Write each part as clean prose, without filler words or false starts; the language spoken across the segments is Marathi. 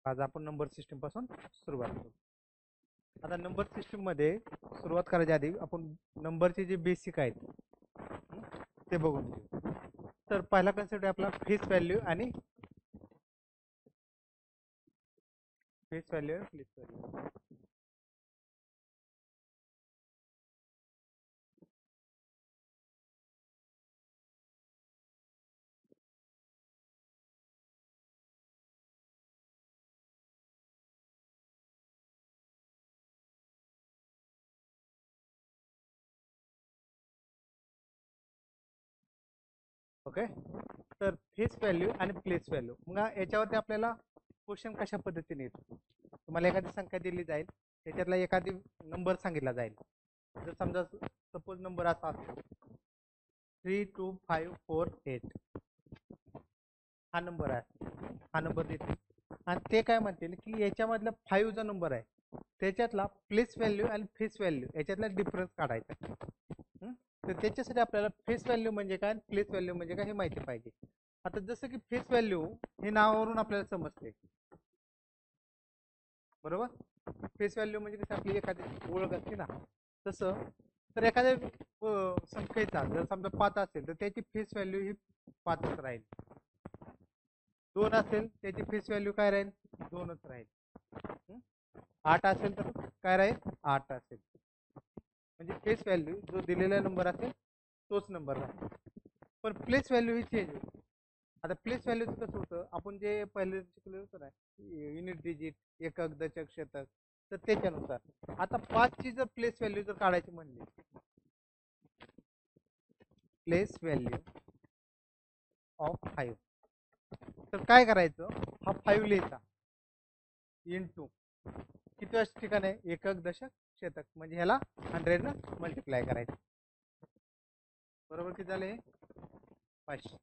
आज आपण नंबर सिस्टीम पासून सुरुवात करू. आता नंबर सिस्टीम मध्ये सुरुवात करायच्या आधी आपण नंबरचे जे बेसिक आहेत ते बघून घेऊ. तर पहिला कन्सेप्ट आहे आपला फेस व्हॅल्यू आणि प्लेस व्हॅल्यू. ओके. तर फेस व्हॅल्यू आणि प्लेस व्हॅल्यू, मग याच्यावरती आपल्याला क्वेश्चन कशा पद्धतीने येतो. तुम्हाला एखादी संख्या दिली जाईल, त्याच्यातला एखादी नंबर सांगितला जाईल. जर समजा सपोज नंबर असा असेल 32548, हा नंबर आहे, हा नंबर देते आणि ते काय म्हणतील की याच्यामधला 5 जो नंबर आहे त्याच्यातला प्लेस व्हॅल्यू आणि फेस व्हॅल्यू याच्यातला डिफरन्स काढायचा. तर त्याच्यासाठी आपल्याला फेस व्हॅल्यू म्हणजे काय, प्लेस व्हॅल्यू म्हणजे काय हे माहिती पाहिजे. आता जसं की फेस व्हॅल्यू हे नावावरून आपल्याला समजते, बरोबर. फेस व्हॅल्यू म्हणजे कसं आपली एखादी ओळख असते ना, तसं तर एखाद्या संख्येचा जर समजा 5 असेल तर त्याची फेस व्हॅल्यू ही 5च राहील. 2 असेल त्याची फेस व्हॅल्यू काय राहील, 2च राहील. 8 असेल तर काय राहील, 8 असेल. म्हणजे फेस व्हॅल्यू जो दिलेला नंबर असेल तोच नंबर राहील. पण प्लेस व्हॅल्यू ही चेंज होते. आता प्लेस व्हॅल्यूचं कसं होतं, आपण जे पहिले शिकलो होतं ना, युनिट डिजिट, एकक, दशक, शतक, तर त्याच्यानुसार आता 5 ची जर प्लेस व्हॅल्यू जर काढायची म्हणली, प्लेस व्हॅल्यू ऑफ 5, तर काय करायचं, हा 5 लिहायचा इंटू किती ठिकाण आहे, एकक, दशक, शतक, म्हणजे ह्याला 100 न मल्टिप्लाय करायचं. बरोबर किती झाले, 500.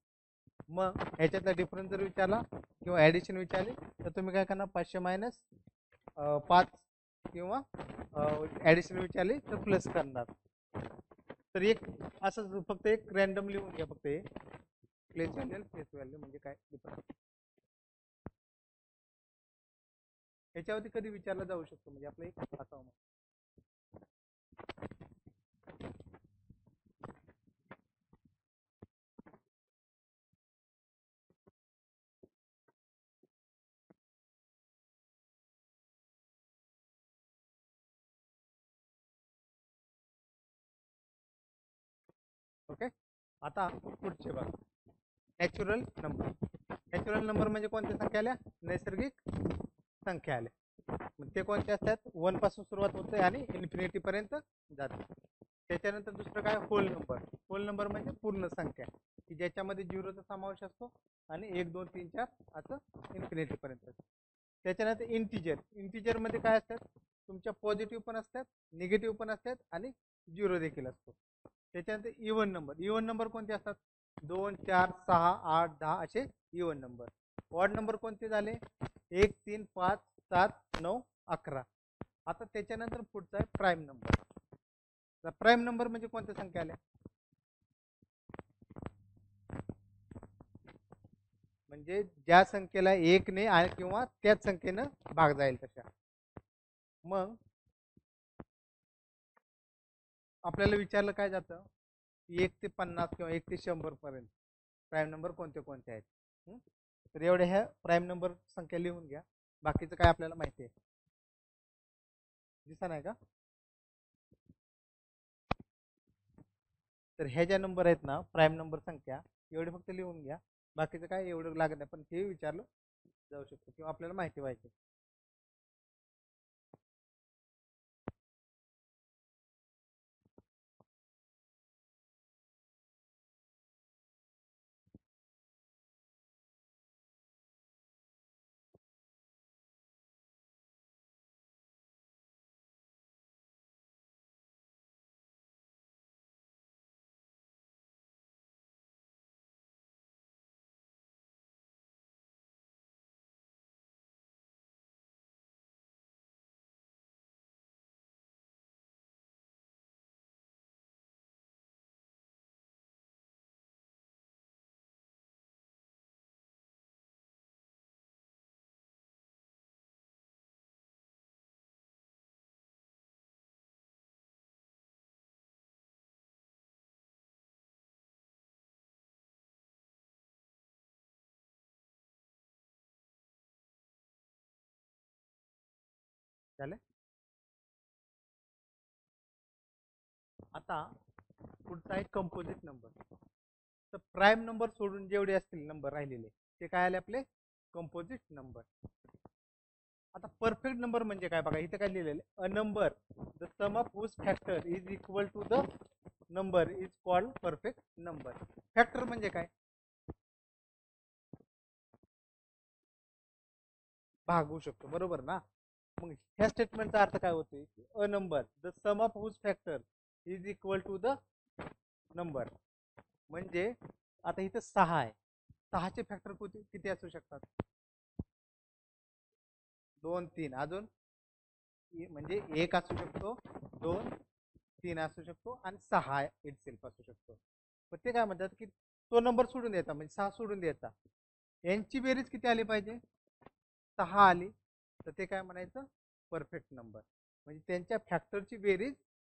मग ह्याच्यातला डिफरन्स जर विचारला किंवा ऍडिशन विचारली तर तुम्ही काय करणार, 500 मायनस 5 किंवा ऍडिशन विचारली तर प्लस करणार. तर एक असं फक्त एक रॅन्डम लिहून घ्या, फक्त हे प्लेस व्हॅल्यू प्लेस व्हॅल्यू म्हणजे काय डिफरन्स. ह्याच्यावरती कधी विचारला जाऊ शकतो, म्हणजे आपलं एक असावं. ओके. आता पुढचे बघा, नॅचरल नंबर. नॅचरल नंबर म्हणजे कोणत्या संख्या आल्या, नैसर्गिक संख्या आल्या. ते कोणते असतात, 1 पासून सुरुवात होते आणि इन्फिनिटी पर्यंत जाते. त्याच्यानंतर दुसरं काय, होल नंबर. होल नंबर म्हणजे पूर्ण संख्या की ज्याच्यामध्ये झिरोचा समावेश असतो आणि 1 2 3 4 असं इन्फिनिटी पर्यंत. त्याच्यानंतर इंटिजर. इंटिजर मध्ये काय असतात, तुमच्या पॉझिटिव्ह पण असतात, निगेटिव्ह पण असतात आणि झिरो देखील असतो. त्याच्यानंतर इव्हन नंबर. इव्हन नंबर कोणते असतात, 2 4 6 8 10 असे इव्हन नंबर. ऑड नंबर कोणते झाले, 1 3 5 7 9 11. आता त्याच्यानंतर पुढचा आहे प्राईम नंबर. प्राईम नंबर म्हणजे कोणत्या संख्या आल्या, म्हणजे ज्या संख्येला 1 ने किंवा त्याच संख्येनं भाग जाईल तशा. मग आपल्याला विचारलं काय जातं, 1 ते 50 किंवा 1 ते 100 पर्यंत प्राईम नंबर कोणते कोणते आहेत. तर एवढ्या ह्या प्राईम नंबर संख्या लिहून घ्या. बाकीचं काय आपल्याला माहिती आहे, दिसा नाही का. तर ह्या ज्या नंबर आहेत ना, प्राईम नंबर संख्या, एवढे फक्त लिहून घ्या. बाकीचं काय एवढं लागत नाही, पण हे विचारलं जाऊ शकतो किंवा आपल्याला माहिती पाहिजे. झाले. आता पुढचा आहे कंपोजिट नंबर. तर प्राईम नंबर सोडून जेवढे असतील नंबर राहिलेले ते काय आले आपले कंपोजिट नंबर. आता परफेक्ट नंबर म्हणजे काय बघा, इथे काय लिहिलेलं a number the sum of whose factor is equal to the number is called perfect number. Factor म्हणजे काय, भागू शकतो, बरोबर ना. मग ह्या स्टेटमेंटचा अर्थ काय होतोय, a number the sum of whose factor is equal to the number. म्हणजे आता इथं 6 आहे, 6चे फॅक्टर किती असू शकतात, 2 3 अजून म्हणजे 1 असू शकतो, 2 3 असू शकतो आणि 6 इटसेल्फ असू शकतो. पण ते काय म्हणतात की तो नंबर सोडून द्यायचा, म्हणजे 6 सोडून द्यायचा, यांची बेरीज किती आली पाहिजे, 6 आली, तर ते काय म्हणायचं परफेक्ट नंबर. म्हणजे त्यांच्या फॅक्टरची बेरीज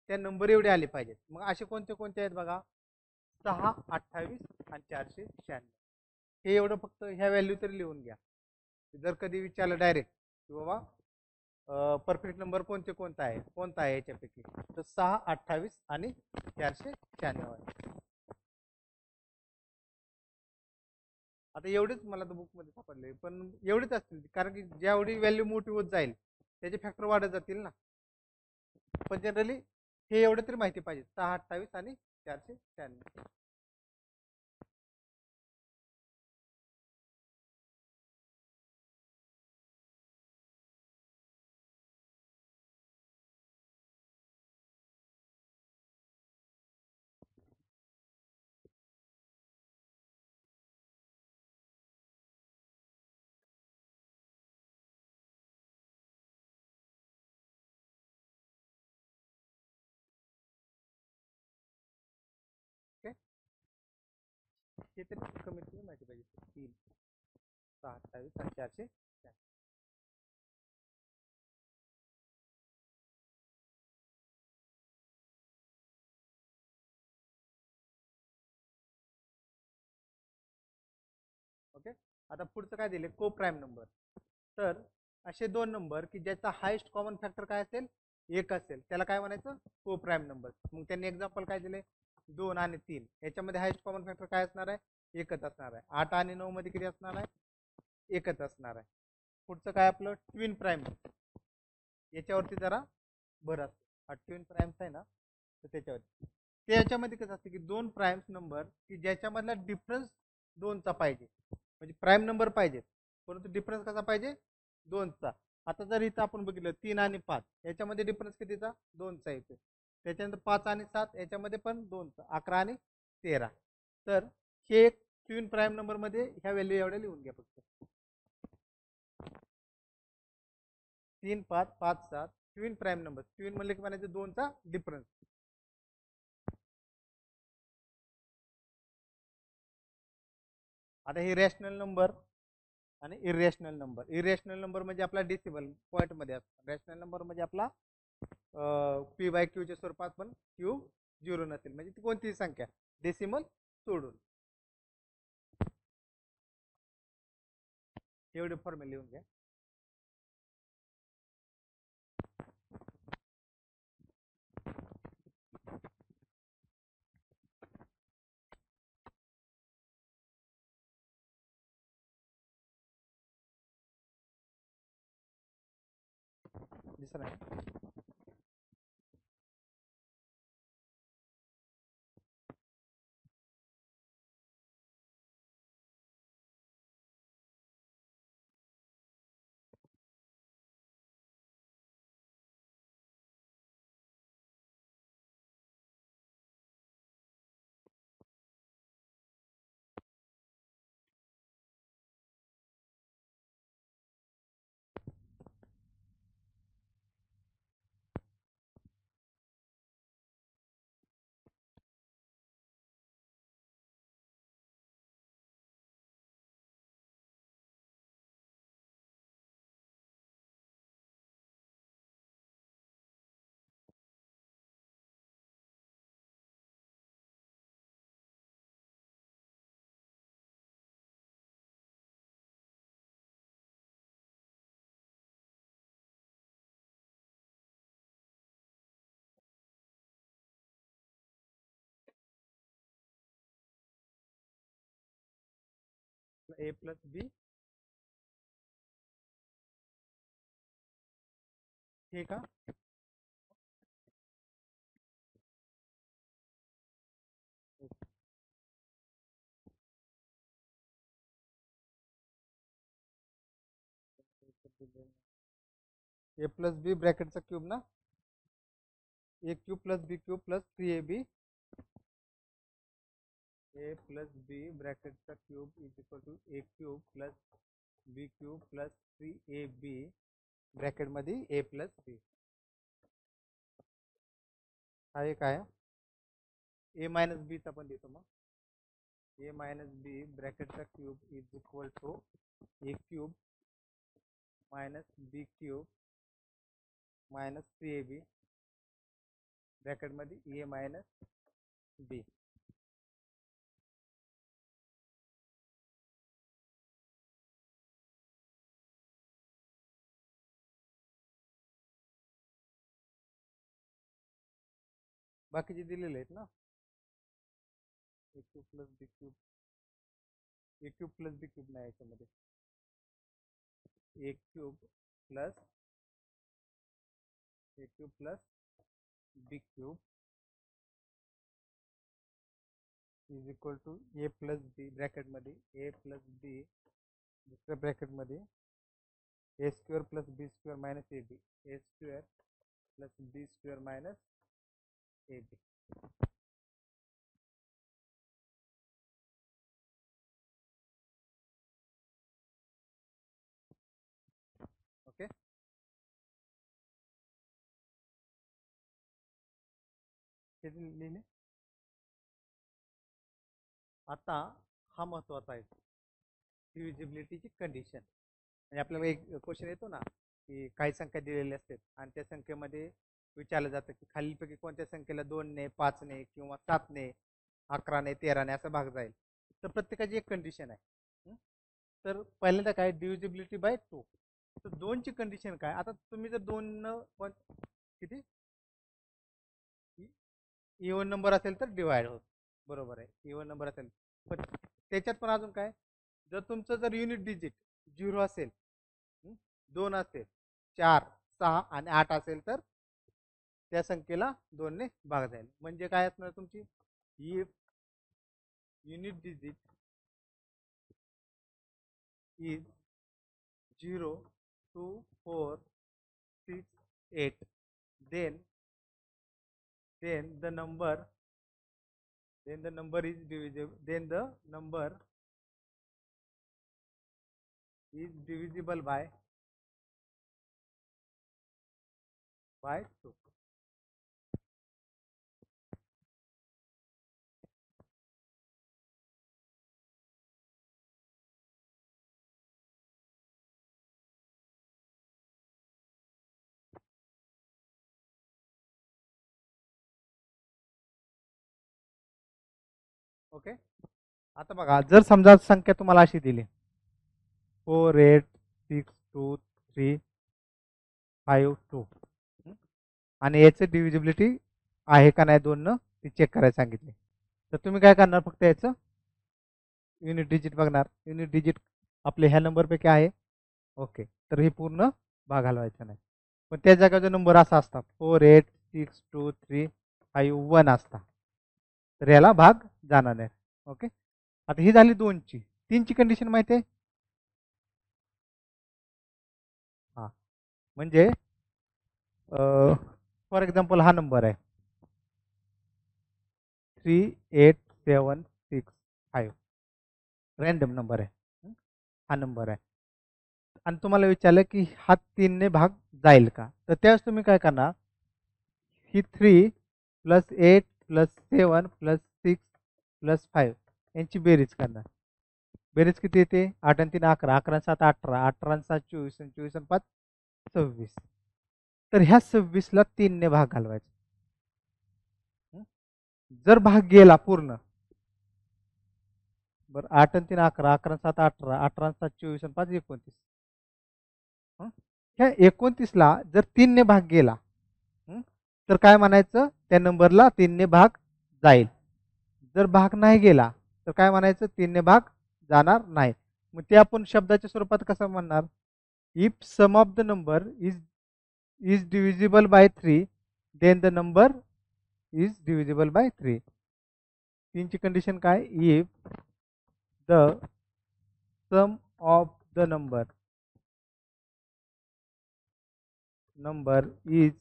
त्या नंबर एवढे आले पाहिजेत. मग असे कोणते कोणते आहेत बघा, 6 28 आणि 496. हे एवढं फक्त ह्या व्हॅल्यू तरी लिहून घ्या. जर कधी विचारलं डायरेक्ट की बाबा परफेक्ट नंबर कोणता आहे याच्यापैकी, तर 6 28 आणि 496 आहे. आता एवढेच मला तर बुक मध्ये सापडले, पण एवढेच असतील, कारण की जेवढी व्हॅल्यू मोठी होत जाईल त्याचे फॅक्टर वाढत जातील ना. पण जनरली हे एवढे तरी माहिती पाहिजे, 6 28 आणि 496. ओके, हे तरी कमीत कमी माहिती पाहिजे, 3 6 28 आणि 496. ओके, आता पुढचं काय दिले, को प्राईम नंबर. तर असे दोन नंबर की ज्याचा हायेस्ट कॉमन फॅक्टर काय असेल, 1 असेल, त्याला काय म्हणायचं को प्राईम नंबर. मग त्यांनी एक्झाम्पल काय दिले, 2 आणि 3, याच्यामध्ये हायेस्ट कॉमन फॅक्टर काय असणार आहे, 1च असणार आहे. 8 आणि 9 मध्ये किती असणार आहे, 1च असणार आहे. पुढचं काय आपलं ट्विन प्राईम, याच्यावरती जरा भर असतो. हा ट्विन प्राईम्स आहे ना, तर त्याच्यावरती ते याच्यामध्ये कसं असतं की दोन प्राईम्स नंबर की ज्याच्यामधला डिफरन्स 2चा पाहिजे, म्हणजे प्राईम नंबर पाहिजे, परंतु डिफरन्स कसा पाहिजे, 2चा. आता जर इथं आपण बघितलं 3 आणि 5, याच्यामध्ये डिफरन्स कितीचा, 2चा येतो. त्याच्यानंतर 5 आणि 7, याच्यामध्ये पण 2चा, 11 आणि 13. तर हे एक ट्विन प्राईम नंबर मध्ये ह्या व्हॅल्यू एवढ्या लिहून घ्या फक्त, 3 5 5 7 ट्विन प्राईम नंबर. ट्विन म्हणले की म्हणायचं 2चा डिफरन्स. आता हे रॅशनल नंबर आणि इरेशनल नंबर. इरेशनल नंबर म्हणजे आपला डेसिमल पॉईंट मध्ये असतो, रॅशनल नंबर म्हणजे आपला पी बाय क्यूच्या स्वरूपात, पण क्यू 0 नसेल, म्हणजे ती कोणतीही संख्या डेसिमल सोडून. एवढे फॉर्म्युला लिहून घ्या. दिसत आहे. ए प्लस बी, ठीक आहे. ए प्लस बी ब्रॅकेटचा क्यूब ना, A cube plus B cube plus 3ab, A plus B ब्रॅकेटचा cube is equal to A cube plus B cube plus 3ab ब्रॅकेटमध्ये ए प्लस बी. हा एक आहे. ए मायनस बीचा पण देतो मग. ए मायनस बी ब्रॅकेटचा cube is equal to A cube minus B cube minus 3ab ब्रॅकेटमध्ये ए मायनस बी. बाकीचे दिलेले आहेत ना, A cube plus B cube, A cube plus B cube नाही याच्यामध्ये, A cube plus B cube is equal to A plus B ब्रॅकेटमध्ये ए प्लस बी दुसऱ्या ब्रॅकेटमध्ये A square plus B square minus A B, A square plus B square minus A B. Okay, लिहिले. आता हा महत्वाचा आहे, डिव्हिजिबिलिटीची कंडिशन. म्हणजे आपल्याला एक क्वेश्चन येतो ना की काही संख्या दिलेल्या असतात आणि त्या संख्येमध्ये विचारलं जातं की खालीलपैकी कोणत्या संख्येला 2 ने 5 ने किंवा 7 ने 11 ने 13 ने असा भाग जाईल. तर प्रत्येकाची एक कंडिशन आहे. तर पहिल्यांदा काय, डिव्हिजिबिलिटी बाय 2. तर 2 ची कंडिशन काय, आता तुम्ही जर 2 किती इव्हन नंबर असेल तर डिवाइड होत, बरोबर आहे, इव्हन नंबर असेल. पण त्याच्यात पण अजून काय, जर तुमचं जर युनिट डिजिट 0 असेल, 2 असेल, 4 6 आणि 8 असेल तर त्या संख्येला 2 ने भाग जाईल. म्हणजे काय असणार तुमची unit digit is 0 2 4 6 8, then the number is divisible, then the number is divisible by 2. Okay, आता बघा, जर समजा संख्या तुम्हाला अशी दिली 4 8 6 2 3 5 2 आणि याचं डिव्हिजिबिलिटी आहे का नाही 2 न ती चेक करायला सांगितले. तर तुम्ही काय करणार, फक्त याचं युनिट डिजिट बघणार. युनिट डिजिट आपले ह्या नंबरपैकी आहे. ओके, तर हे पूर्ण भाग हलवायचा नाही. पण त्या जागा नंबर असा असता 4 8 6 2 3 5 1 असता, तर याला भाग जाणार नाही. ओके, आता ही झाली 2 ची. 3 ची कंडिशन माहिती आहे. हा, म्हणजे फॉर एक्झाम्पल हा नंबर आहे 3 8 7 6 5, रँडम नंबर आहे, हा नंबर आहे. आणि तुम्हाला विचारलं की हा 3 ने भाग जाईल का, तर त्यावेळेस तुम्ही काय करणार, ही 3 प्लस 8 प्लस 7 प्लस 6 प्लस 5 यांची बेरीज करणार. बेरीज किती येते, 8 आणि 3 11, 11 आणि 7 18, 18 आणि 7 24 आणि 24 आणि 5 26. तर ह्या 26 ला 3 ने भाग घालवायचा. जर भाग गेला पूर्ण, बरं 8 आणि 3 11, 11 आणि 7 18, 18 आणि 7 24 आणि 5 29. ह्या 29 ला जर 3 ने भाग गेला तर काय म्हणायचं, त्या नंबरला 3 ने भाग जाईल. जर भाग नाही गेला तर काय म्हणायचं, 3 ने भाग जाणार नाही. मग ते आपण शब्दाच्या स्वरूपात कसं म्हणणार? If sum of the number is divisible by 3 then the number is divisible by 3. 3 ची कंडिशन काय? If the sum of the number is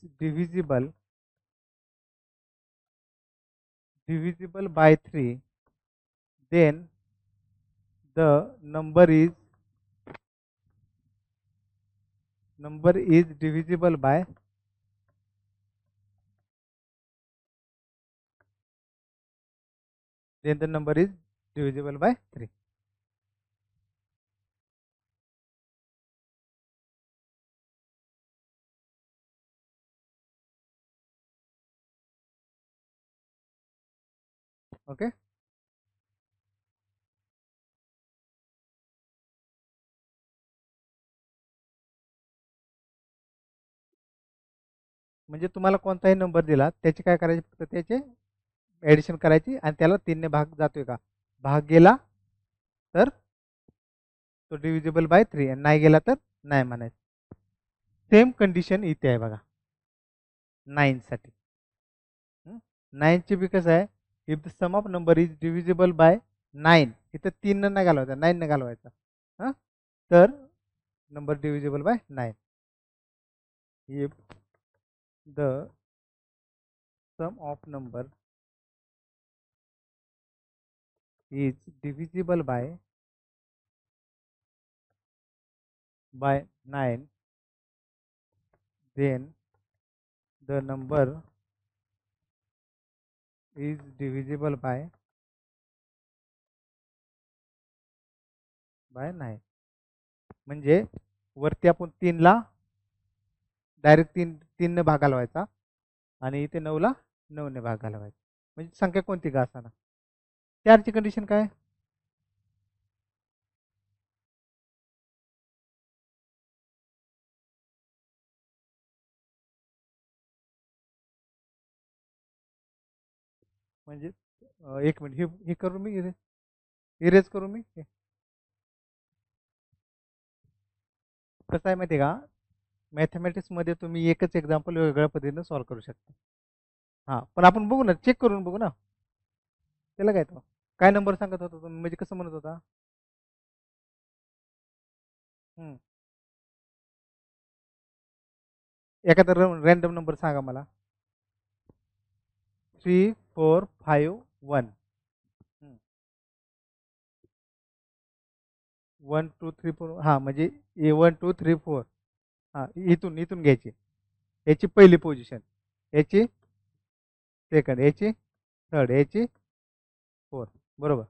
divisible by 3, then the number is divisible by then the number is divisible by 3. Okay. म्हणजे तुम्हाला कोणताही नंबर दिला त्याचे काय करायचे? फक्त त्याचे ॲडिशन करायची आणि त्याला 3 ने भाग जातोय का? भाग गेला तर तो डिव्हिजिबल बाय 3 आणि नाही गेला तर नाही म्हणायचं. सेम कंडिशन इथे आहे बघा 9 साठी. 9 ची बी कसं आहे? If the sum of number is divisible by 9, इथं 3 न घालवायचा 9 न घालवायचा. हां, तर number divisible by 9. If the sum of number is divisible by 9, then the number is divisible by 9. म्हणजे वरती आपण 3 ला डायरेक्ट 3 ने भाग घालवायचा आणि इथे 9 ला 9 ने भाग घालवायचा. म्हणजे संख्या कोणती का असाना. 4 ची कंडिशन काय? म्हणजे एक मिनिट हे करू मी इरेज करू मी. कसं आहे माहिती आहे का? मॅथमॅटिक्समध्ये तुम्ही एकच एक्झाम्पल वेगळ्या पद्धतीने सॉल्व्ह करू शकता. हां, पण आपण बघू ना, चेक करून बघू ना. त्याला काय तो काय नंबर सांगत होता तुम्ही? म्हणजे कसं म्हणत होता? एखादा रँडम नंबर सांगा मला. 3 4 5 1. 1 2 3 4. हां, म्हणजे 1 2 3 4. हां, इथून घ्यायची. याची पहिली पोझिशन, याची सेकंड, याची थर्ड, याची फोर्थ. बरोबर.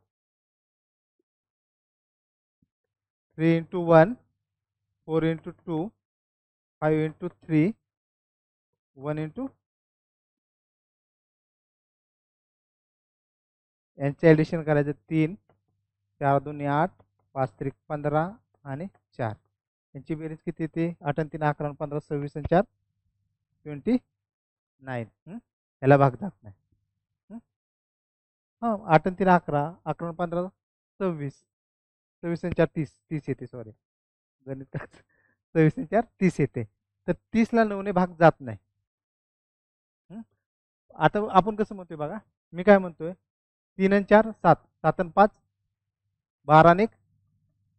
3 into 1, 4 into 2, 5 into 3, 1 into यांचे ॲडिशन करायचं 3, 4 2 8, 5 3 15 आणि 4. यांची बेरीज किती येते? 8 आणि 3 11 15 26 आणि 4 29. याला भाग जात नाही. हां, 8 आणि 3 11, 11 आणि 15 26, 26 आणि 4 30 30 येते. सॉरी, गणित 26 आणि 4 30 येते. तर 30 ला 9 ने भाग जात नाही. आता आपण कसं म्हणतोय बघा, मी काय म्हणतोय? 3 आणि 4 7, 7 आणि 5 12 आणि 1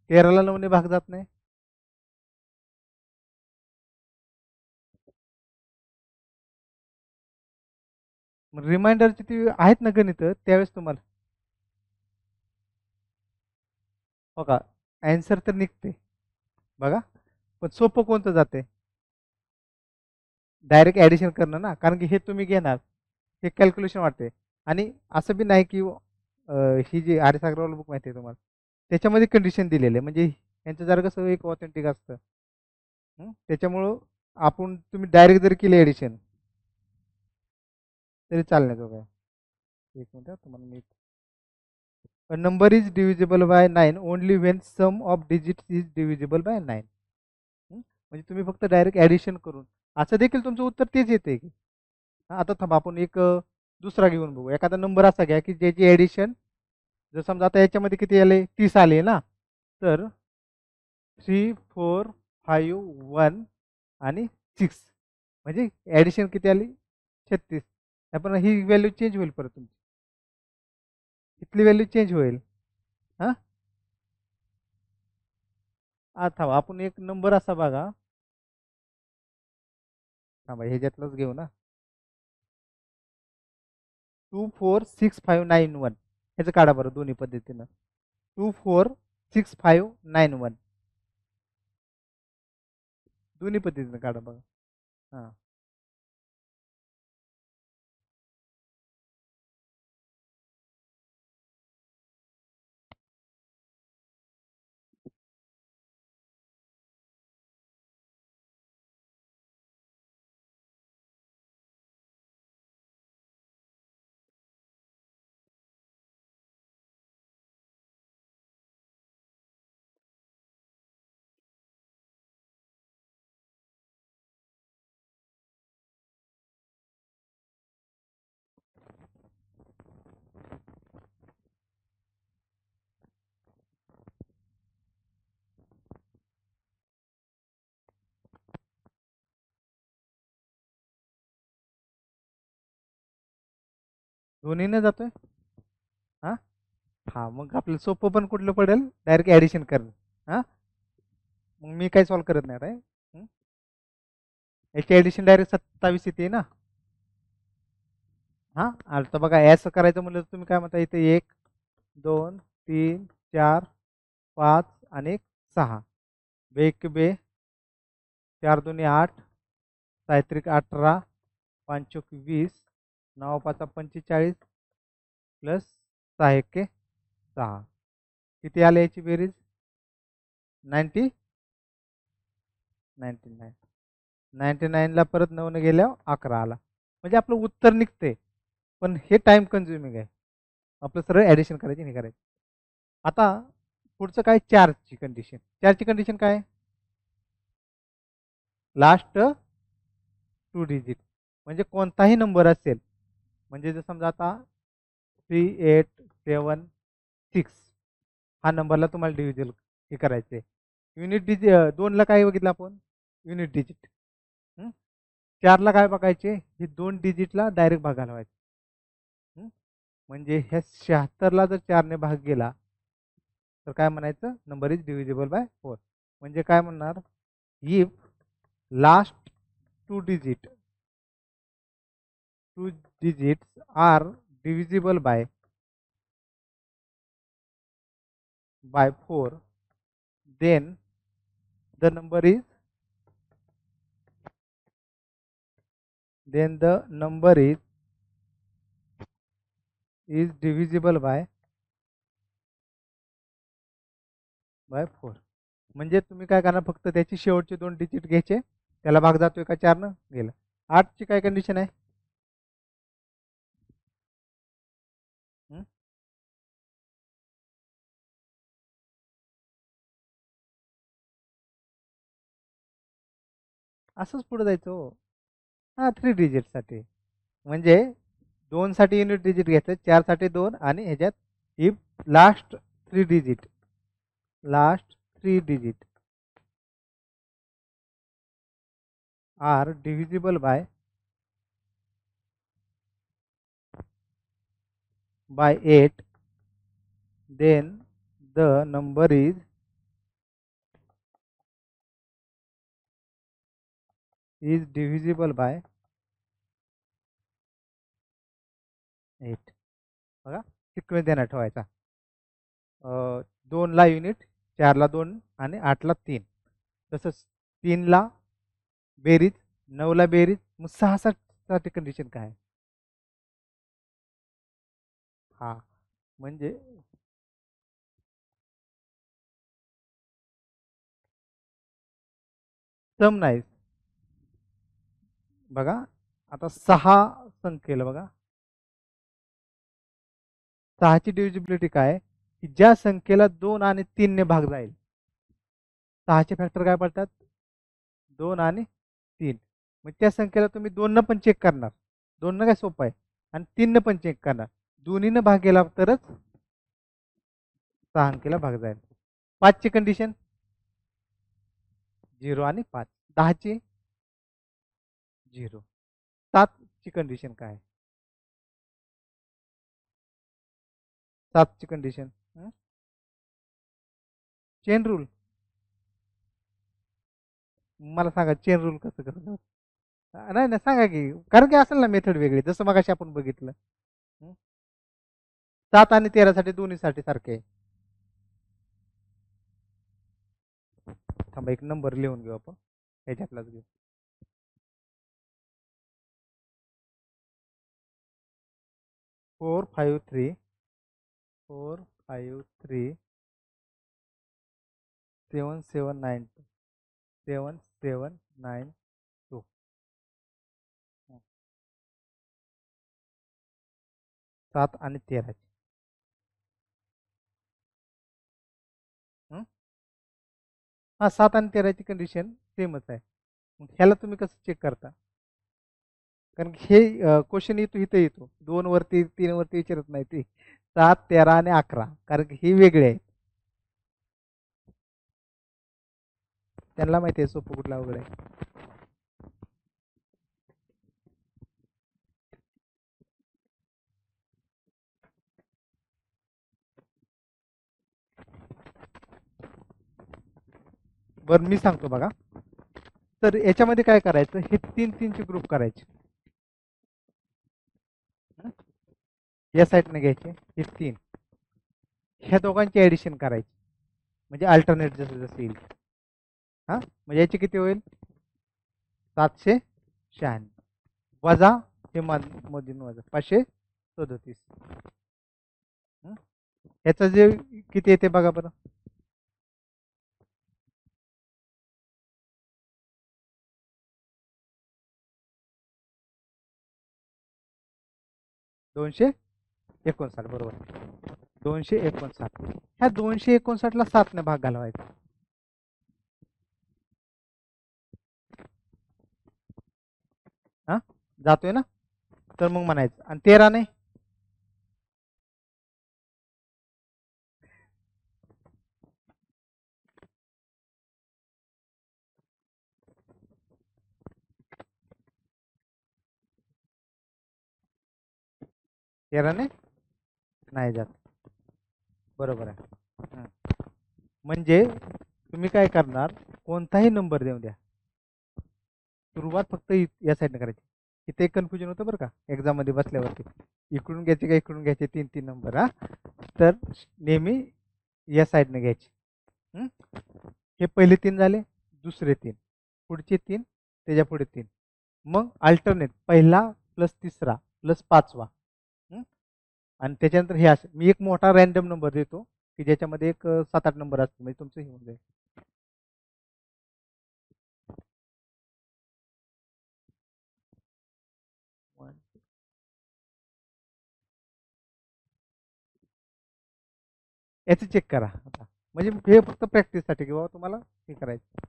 13 ला 9 ने भाग जात नाही. रिमाइंडरची ती आहेत ना गणित, त्यावेळेस तुम्हाला हो का ॲन्सर तर निघते बघा. पण सोपं कोणतं जाते? डायरेक्ट ॲडिशन करणं ना, कारण की हे तुम्ही घेणार, हे कॅल्क्युलेशन वाटते. आणि असं बी नाही की ही जी आर एस अग्रवाल बुक माहिती आहे तुम्हाला, त्याच्यामध्ये कंडिशन दिलेले म्हणजे यांचं जरा कसं एक ऑथेंटिक असतं. त्याच्यामुळं आपण तुम्ही डायरेक्ट जर केले ॲडिशन तरी चालण्याचं काय. एक मिनिट तुम्हाला मी A number is divisible by 9 only when sum of digits is divisible by 9. म्हणजे तुम्ही फक्त डायरेक्ट ॲडिशन करून असं देखील तुमचं उत्तर तेच येते की. आता थांबा आपण एक दुसरा घेऊन बघू. एखादा नंबर असा घ्या की ज्याची ॲडिशन जर समजा आता याच्यामध्ये किती आले 30 आले ना, तर 3 4 5 1 आणि 6 म्हणजे ॲडिशन किती आली 36. आपण ही व्हॅल्यू चेंज होईल परत तुमची इथली व्हॅल्यू चेंज होईल. हां थांबा आपण एक नंबर असा बघा थांबा ह्याच्यातलंच घेऊ ना 246591 ह्याचं काढा बरं दोन्ही पद्धतीनं 246591 दोन्ही पद्धतीनं काढा बघा. हां दोन्हीनं जातोय. हां हां मग आपलं सोपं पण कुठलं पडेल डायरेक्ट ॲडिशन करणं. हां मग मी काही सॉल्व करत नाही आहे. याची ॲडिशन डायरेक्ट 27 येते ना. हां आता बघा असं करायचं म्हणलं तर तुम्ही काय म्हणता इथे 1 2 3 4 5 आणि 6 बेक बे 4 2 8 साहित्रिक 18 5 20 9 5 45 प्लस 6 1 6 किती आले याची बेरीज 99 99ला परत 9 गेल्यावर 11 आला म्हणजे आपलं उत्तर निघते. पण हे टाइम कन्झ्युमिंग आहे आपलं सरळ ॲडिशन करायची नाही करायची. आता पुढचं काय 4ची कंडिशन 4ची कंडिशन काय लास्ट 2 डिजिट म्हणजे कोणताही नंबर असेल म्हणजे जर समजा आता 3876 हा नंबरला तुम्हाला डिव्हिजन हे करायचं आहे. युनिट डिजिट 2ला काय बघितलं आपण युनिट डिजिट 4ला काय बघायचे हे 2 डिजिटला डायरेक्ट भागायला व्हायचं. म्हणजे ह्या 76ला जर 4ने भाग गेला तर काय म्हणायचं नंबर इज डिव्हिजिबल बाय 4 म्हणजे काय म्हणणार if last two digits are divisible by 4 then the number is divisible by 4 म्हणजे तुम्ही काय करणार फक्त त्याची शेवटचे 2 डिजिट घ्यायचे त्याला भाग जातोय का 4नं गेलं. 8ची काय कंडिशन आहे असंच पुढे जायचं हो. हां 3 डिजिटसाठी म्हणजे 2 साठी युनिट डिजिट घ्यायचं 4 साठी 2 आणि ह्याच्यात if last 3 digit are divisible by 8 then the number is divisible by 8 बघा सिक्वेन्स देणार ठेवायचा 2ला युनिट 4ला 2 आणि 8ला 3 तसंच 3ला बेरीज 9ला बेरीज मग 6 साठी कंडिशन काय आहे हा म्हणजे सम नाही बघा आता 6 संख्येला बघा 6ची डिव्हिजिबिलिटी काय की ज्या संख्येला 2 आणि 3 ने भाग जाईल 6चे फॅक्टर काय पडतात 2 आणि 3 मग त्या संख्येला तुम्ही 2 न पण चेक करणार 2 न काय सोपं आहे आणि 3 न पण चेक करणार दोन्हीनं भाग गेला तरच 6 अंकीला भाग जाईल. 5ची कंडिशन 0 आणि 5. 10ची 0. 7ची कंडिशन काय? 7ची कंडिशन चेन रूल. मला सांगा चेन रूल कसं कसं. नाही नाही सांगा की, कारण की असेल ना मेथड वेगळी, जसं मगाशी आपण बघितलं. 7 आणि 13 साठी दोन्हीसाठी सारखे आहे. थांबा एक नंबर लिहून घेऊ आपण, ह्याच्यातलाच घेऊ. 453 7792 7792. 7 आणि 13. हा 7 आणि 13ची कंडिशन सेमच आहे. मग ह्याला तुम्ही कसं चेक करता? कारण हे क्वेश्चन येतो इथं येतो 2 वरती 3 वरती विचारत नाही ते 7 13 आणि 11, कारण की हे वेगळे आहेत. त्यांना माहिती आहे सोपं कुठला अवघड आहे. बरं मी सांगतो बघा. तर याच्यामध्ये काय करायचं, हे 3-3चे ग्रुप करायचे. या साईडने घ्यायचे हे 3, ह्या दोघांची ऍडिशन करायची, म्हणजे अल्टरनेट जसं जसं येईल. हा म्हणजे याचे किती होईल? 796 वजा हे मधून वजा 537. याचं जे किती येते बघा बरं. 259 बरोबर. 259. ह्या 259ला 7ने भाग घालवायचा. हा जातोय ना. तर मग म्हणायचं आणि 13ने नाही जात. बरोबर आहे. म्हणजे तुम्ही काय करणार, कोणताही नंबर देऊ द्या, सुरुवात फक्त या साईडने करायची. इथे एक कन्फ्युजन होतं बरं का एक्झाम मध्ये बसल्यावरती, इकडून घ्यायचे का इकडून घ्यायचे, 3-3 नंबर. हा तर नेहमी या साईडने घ्यायचे. हे पहिले 3 झाले, दुसरे 3, पुढचे 3, त्याच्या पुढे 3, मग अल्टरनेट पहिला प्लस तिसरा प्लस 5वा. आणि त्याच्यानंतर हे असं मी एक मोठा रॅन्डम नंबर देतो की ज्याच्यामध्ये एक 7-8 नंबर असतो, म्हणजे तुमचं हे होऊन जाईल. याचं चेक करा आता, म्हणजे हे फक्त प्रॅक्टिससाठी किंवा तुम्हाला हे करायचं.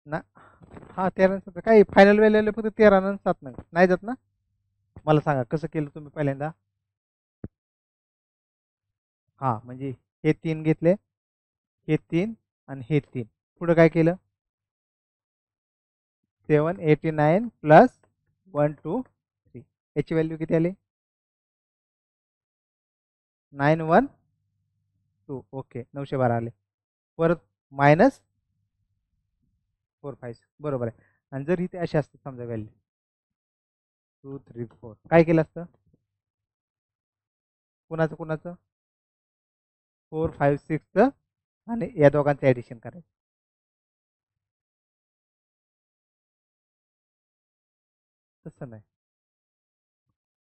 ना हा 13 काही फायनल व्हॅल्यू फक्त 13 आणि 7 नाही जात ना. मला सांगा कसं केलं तुम्ही पहिल्यांदा. हा म्हणजे हे 3 घेतले, हे 3 आणि हे 3, पुढे काय केलं, 789 प्लस 1 2 3, याची व्हॅल्यू किती आली, 912. ओके 912 आले. परत मायनस 4 5 बरोबर आहे. आणि जर इथे अशी असते समजा व्हॅल्यू 2 3 4, काय केलं असतं, कुणाचं 4 5 6 आणि या दोघांचं ॲडिशन करायचं. तसं नाही,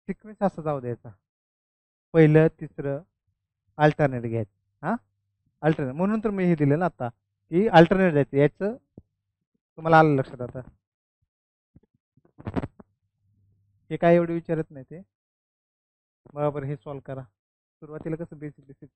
सिक्वेन्स असं जाऊ द्यायचा. पहिलं तिसरं अल्टरनेट घ्यायचं. हां, अल्टरनेट म्हणून तर मी हे दिलं ना आता, की अल्टरनेट द्यायचं. याचं तुम्हाला आलं लक्षात आता. हे काय एवढे विचारत नाही ते. बरोबर, हे सॉल्व करा. सुरुवातीला कसं बेसिक बेसिक.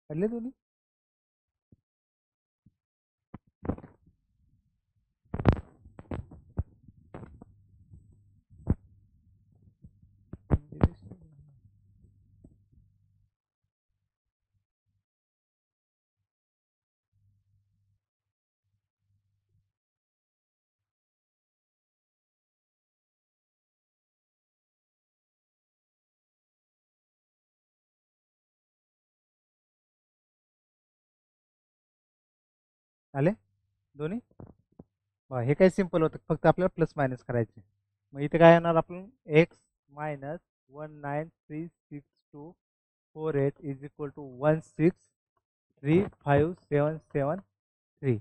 काढले दोन्ही. आले दोन्ही. हे काही सिम्पल होतं, फक्त आपल्याला प्लस मायनस करायचे. मग इथे काय येणार आपण, x minus 1936248 is equal to 1635773.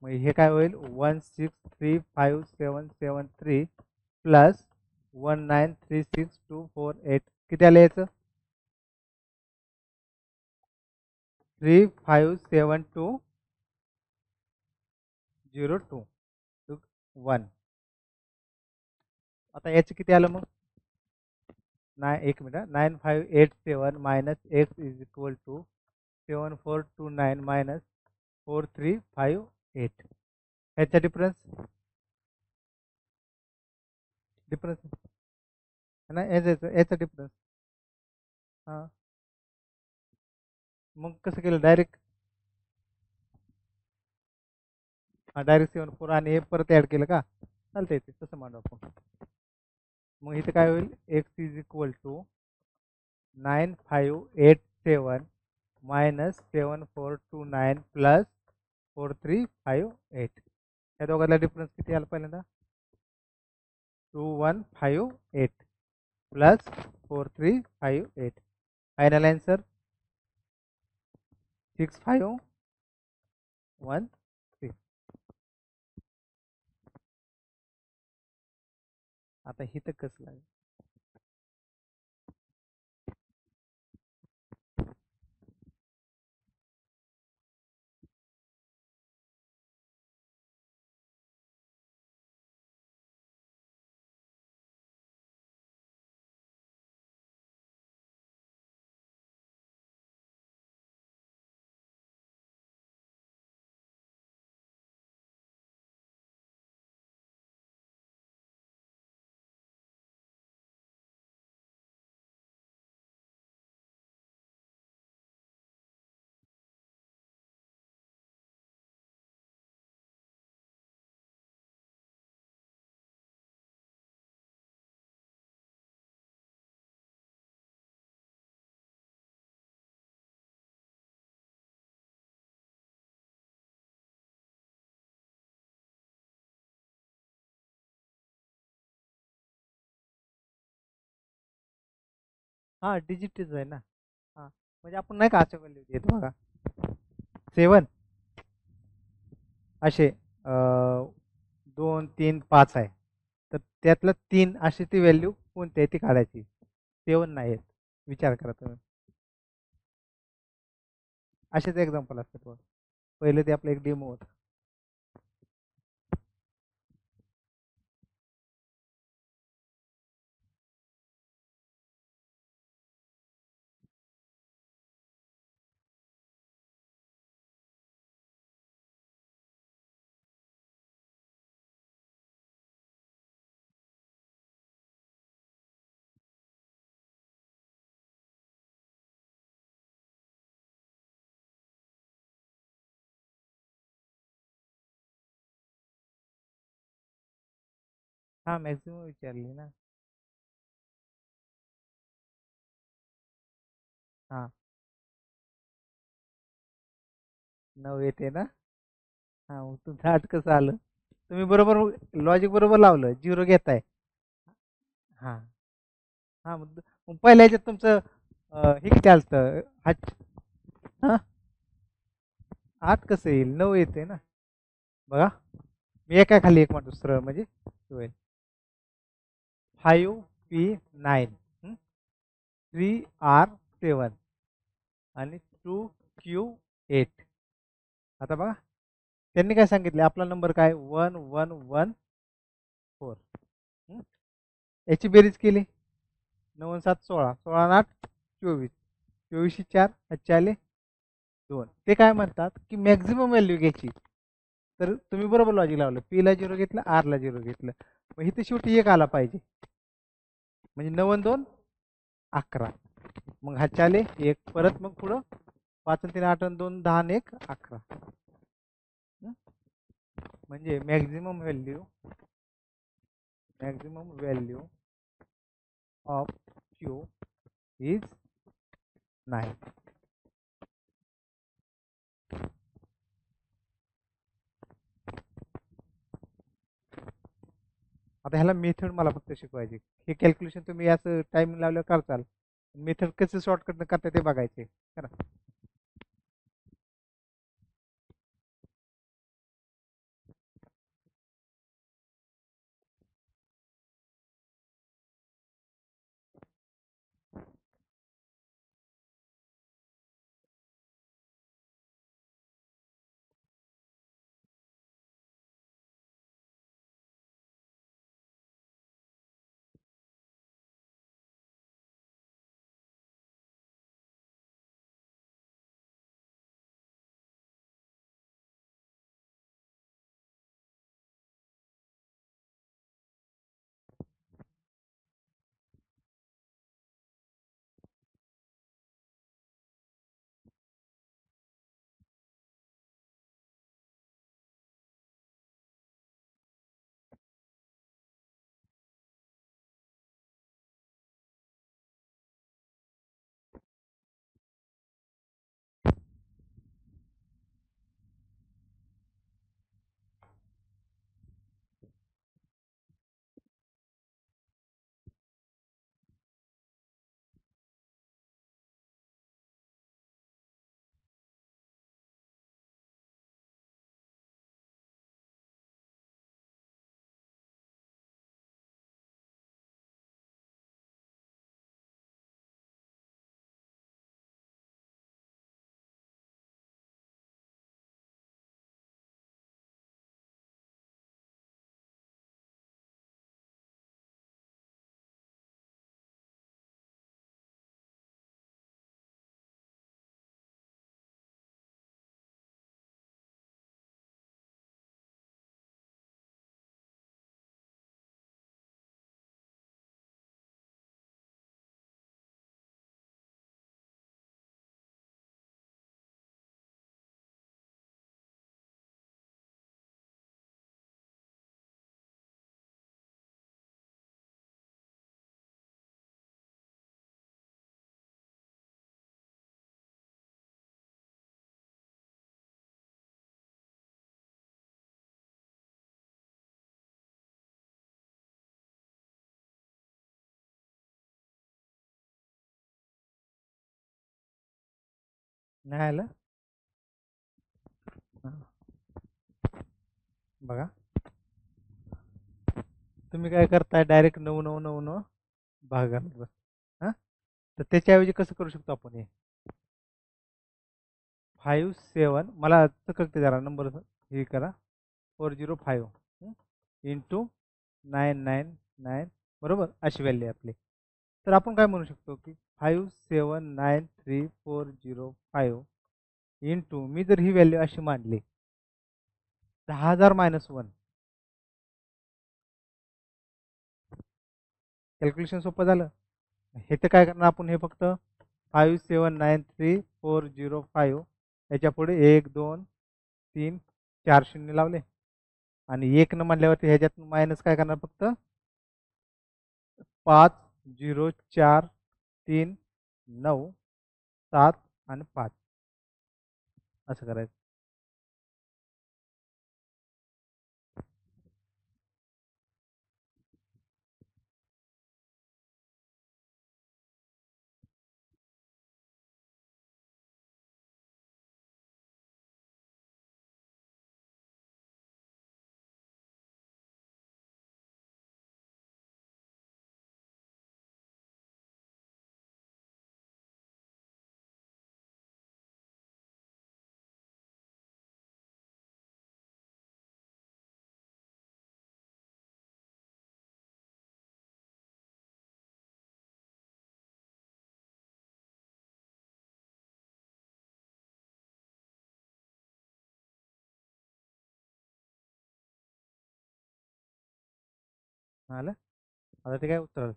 मग हे काय होईल, 1635773 प्लस 1936248. किती आलं याचं, 3572021. आता याचं किती आलं मग, एक minute, 9587 minus x is equal to 7429 minus 4358. याचा डिफरन्स डिफरन्स ना, याचा डिफरन्स. हां, मग कसं केलं, डायरेक्ट. हां, डायरेक्ट 74 आणि हे परत ॲड केलं का, चालतं येते तसं मांडू आपण. मग इथं काय होईल, x is equal to 9587 minus 7429 plus 4358. या दोघांना डिफरन्स किती आला पहिल्यांदा, 2158 प्लस 4358. Final answer 6513. आता ही तर कसं लागेल. हा डिजिटच आहे ना. हा म्हणजे आपण नाही का असे व्हॅल्यू देत बघा. 7 असे 2 3 5 आहे. तर त्यातलं 3 अशी ती व्हॅल्यू कोणती आहे ती काढायची. 7 नाही आहेत. विचार करा तुम्ही. असेच एक्झाम्पल असतात बघा. पहिले ते आपलं एक डेमो होतं. हा मॅक्झिमम विचारली ना. हा 9 येते ना. हा मग तुमचं 8 कसं आलं. तुम्ही बरोबर लॉजिक बरोबर लावलं. 0 घेताय. हा हा मग पहिल्या ह्याच्यात तुमचं हे किती असतं. हा 8 कसं येईल. 9 येते ना. बघा मी एका खाली एक म्हणतो सरळ म्हणजे 5P9 3R7 आणि 2Q8. आता बघा त्यांनी काय सांगितले आपला नंबर काय 1114. याची बेरीज केली 9 7 16 16 8 24 24 4 आजचे आले 2. ते काय म्हणतात की मॅक्झिमम व्हॅल्यू घ्यायची. तर तुम्ही बरोबर लॉजिक लावलं. पी ला 0 घेतलं, आर ला 0 घेतलं. मग इथे शेवटी एक आला पाहिजे. म्हणजे 9 आणि 2 11. मग हा आले एक परत मग पुढं 5 आणि 3 8 आणि 2 10 आणि 1 11. म्हणजे maximum value of Q is 9. आता ह्याला मेथड मला फक्त शिकवायची. हे कॅल्क्युलेशन तुम्ही असं टाइम लावल्यावर करताल. मेथड कसं शॉर्टकट करता ते बघायचे. करा. नाही आलं. बघा तुम्ही काय करताय, डायरेक्ट 9 9 9 9 भागात बस. हा, तर त्याच्याऐवजी कसं करू शकतो आपण हे 5 7, मला कळते जरा नंबर हे करा, 405 इंटू 999 बरोबर, अशी व्हॅल्यू आहे आपली. तर आपण काय म्हणू शकतो की 5793405 इंटू, मी जर ही व्हॅल्यू अशी मांडली 10,000 -1, कॅल्क्युलेशन सोपं झालं. हे तर काय करणार आपण, हे फक्त 5793405 याच्या पुढे 1 2 3 4 शून्य लावले आणि 1 न मांडल्यावरती ह्याच्यात मायनस काय करणार, फक्त 5 0 4 3 9 7 आणि 5 असं करायचं. आलं. आता ते काय उत्तर आलं.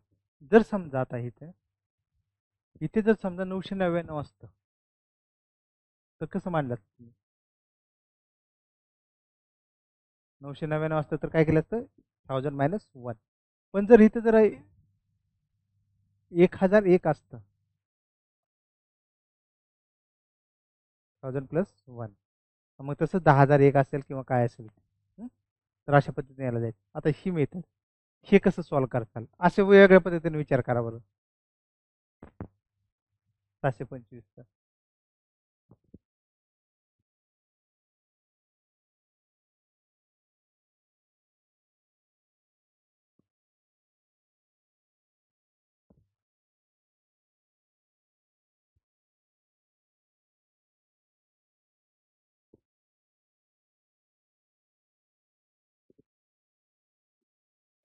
जर समजा आता इथे इथे जर समजा 999 असतं तर कसं मांडलं असतं तुम्ही? 999 असतं तर काय केलं असतं, 1000 -1. पण जर इथे जर 1001 असतं, 1000 + 1, मग तसं 10,001 असेल किंवा काय असेल. हं? तर अशा पद्धतीने यायला जायचं. आता ही मेथड, हे कसं सॉल्व्ह करताल, असे वेगवेगळ्या पद्धतीने विचार करा बरं. 725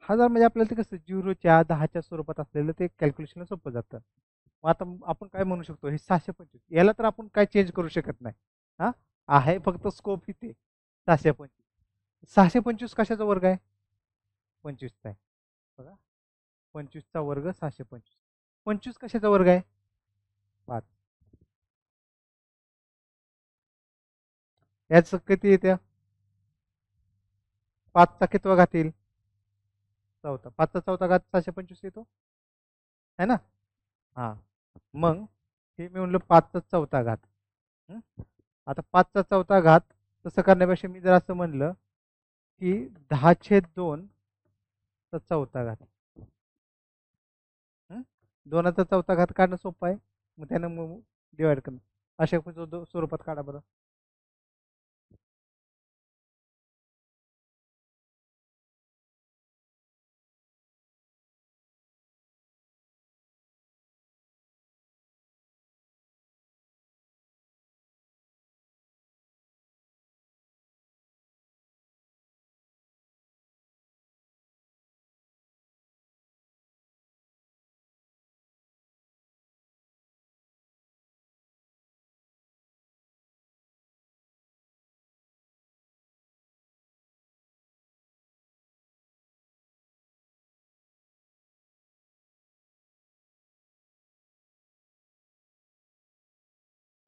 हजार म्हणजे आपल्याला ते कसं 0च्या 10च्या स्वरूपात असलेलं ते कॅल्क्युलेशन सोपं जातं. मग आता आपण काय म्हणू शकतो, हे 725 याला तर आपण काय चेंज करू शकत नाही. हा, आहे फक्त स्कोप इथे 725. 625 कशाचा वर्ग आहे, 25चा आहे. बघा, 25चा वर्ग 625. 25 कशाचा वर्ग आहे, 5. याच किती येत्या, 5चा कितवा घात येईल, चौथा. 5चा चौथा घात 625 येतो, है ना. हा, मग हे मी म्हणलं 5चा चौथा घात. हं? आता 5चा चौथा घात तसं करण्यापेक्षा मी जर असं म्हणलं की 10/2 चा चौथा घात. 2चा चौथा घात काढणं सोपं आहे, मग त्यानं मग डिवाइड करणं. अशा स्वरूपात काढा बरं.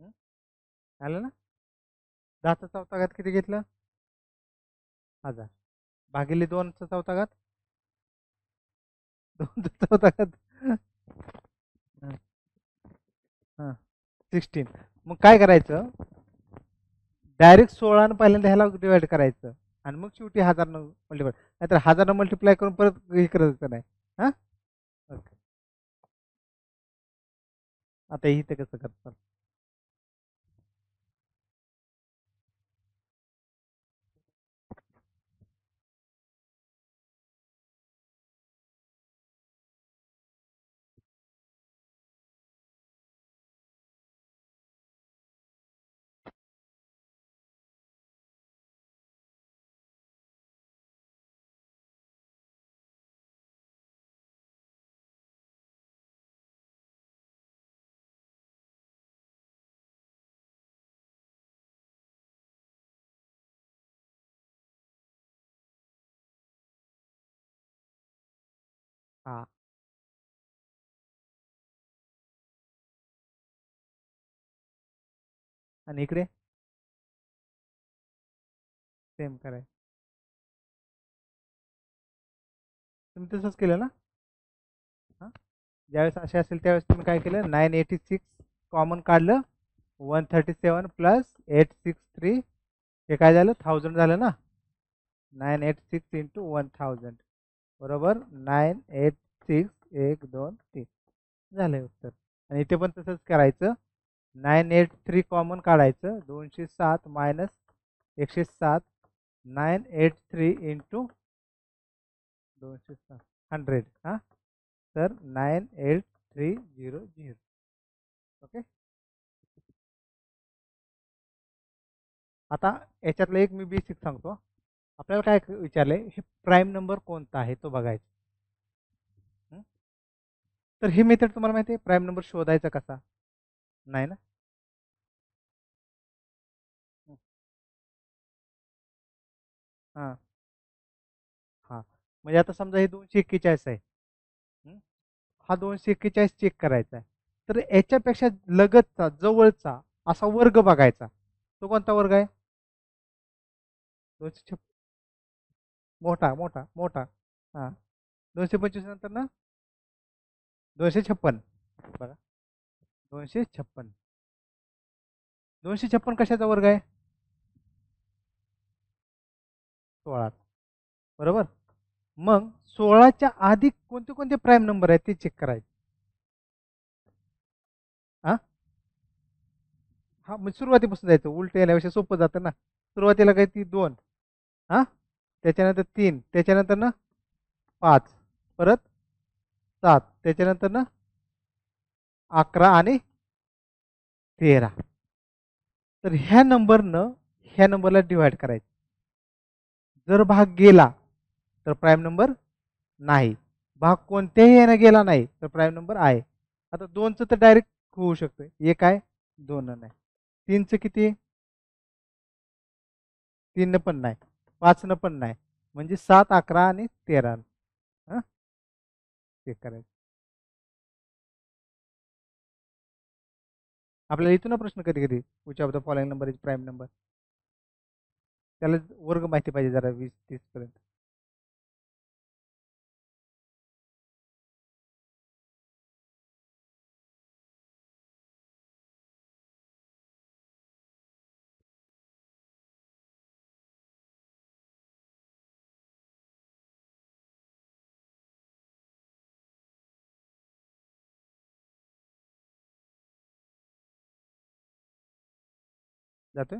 हं? आलं ना. 10चा चौथा घात किती घेतलं, 1000, भागिले 2चा चौथा घात, 2चा चौथा घात, हं, हं, 16. मग काय करायचं, डायरेक्ट 16 पहिल्यांदा ह्याला डिवाइड करायचं आणि मग शेवटी 1000 मल्टिप्लाय, नाहीतर 1000 मल्टिप्लाय करून परत हे करायचं नाही. हा, ओके. आता इथे कसं करतात, हा आणि इकडे सेम करायचं. तुम्ही तसंच केलं ना. हां ज्यावेळेस असे असेल त्यावेळेस तुम्ही काय केलं 986 कॉमन काढलं 137 प्लस 863 हे काय झालं 1000 झालं ना. 986 इंटू 1000 बरोबर 986 1 2 3 झालं उत्तर. आणि इथे पण तसंच करायचं 983 कॉमन काढायचं 207 मायनस 107 983 इंटू 207 100 हां तर 98300 ओके. आता याच्यातलं एक मी बेसिक सांगतो. आपल्याला काय विचारलंय हे प्राईम नंबर कोणता आहे तो बघायचा. हं? तर ही मेथड तुम्हाला माहिती आहे प्राईम नंबर शोधायचा कसा नाही ना. हं, हां हां म्हणजे आता समजा हे 241 आहे. हं? हा 241 चेक करायचा आहे. तर याच्यापेक्षा लगतचा जवळचा असा वर्ग बघायचा. तो कोणता वर्ग आहे 256 मोठा मोठा मोठा हां 225 नंतर ना 256 बघा 256 256 कशाचा वर्ग आहे 16 बरोबर. मग 16च्या आधी कोणते कोणते प्राईम नंबर आहेत ते चेक करायचे. हां हां म्हणजे सुरुवातीपासून जायचं उलट येण्यापेक्षा सोपं जातं ना. सुरुवातीला काय ती 2 हां त्याच्यानंतर 3 त्याच्यानंतर ना 5 परत 7 त्याच्यानंतर ना 11 आणि 13. तर ह्या नंबरनं ह्या नंबरला डिवाइड करायचं. जर भाग गेला तर प्राईम नंबर नाही. भाग कोणत्याही यानं गेला नाही तर प्राईम नंबर आहे. आता 2चं तर डायरेक्ट होऊ शकतं. एक आहे 2 नाही. 3चं किती 3 पण नाही 5 पण नाही म्हणजे 7 11 आणि 13 हां चेक करायचं. आपल्याला येतो ना प्रश्न कधी कधी which of the following number is prime number. त्याला वर्ग माहिती पाहिजे जरा 20-30 पर्यंत. जातोय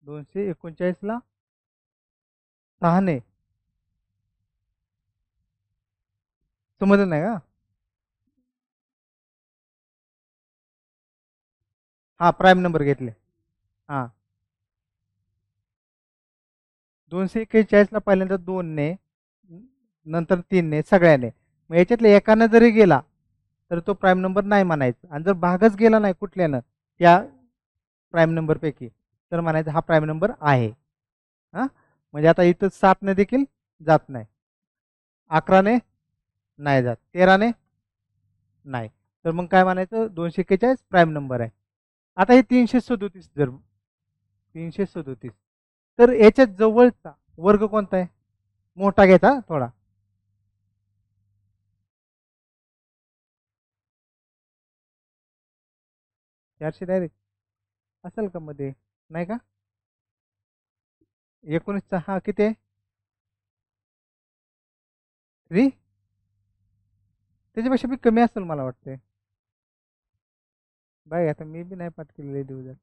239 ला 6 ने समजलं नाही का. हा प्राईम नंबर घेतले हां 241ला पहिल्यांदा 2 ने नंतर 3 ने सगळ्याने मग याच्यातल्या एकानं जरी गेला तर तो प्राईम नंबर नाही म्हणायचा. आणि जर भागच गेला नाही कुठल्यानं त्या प्राईम नंबरपैकी तर म्हणायचं हा प्राईम नंबर आहे. हां म्हणजे आता इथं 7ने देखील जात नाही 11ने नाही जात 13ने नाही. तर मग काय म्हणायचं 241 प्राईम नंबर आहे. आता हे 337 जर 337 तर याच्यात जवळचा वर्ग कोणता आहे मोठा घ्यायचा थोडा 400 डायरेक्ट असेल का मध्ये नाही का 19चा हा किती आहे 3 त्याच्यापेक्षा बी कमी असेल मला वाटते. बाय आता मी बी नाही पाठ केलेले दिवस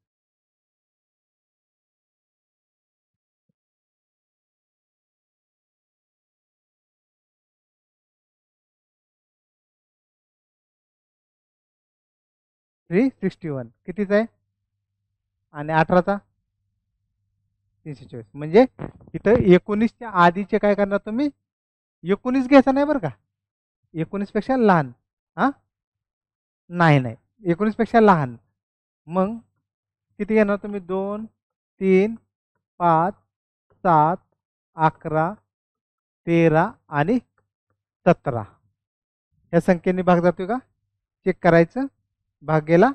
361 कितीचा आहे आणि 18चा 324 म्हणजे इथं 19च्या आधीचे काय करणार तुम्ही 19 घ्यायचा नाही बरं का 19 पेक्षा लहान हां नाही नाही 19 पेक्षा लहान. मग किती घेणार तुम्ही 2 3 5 7 11, 13 आणि 17 या संख्येने भाग जातोय का चेक करायचं. भाग गेला.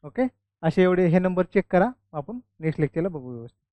ओके, असे एवढे हे नंबर चेक करा. आपण नेक्स्ट लेक्चरला बघू व्यवस्थित.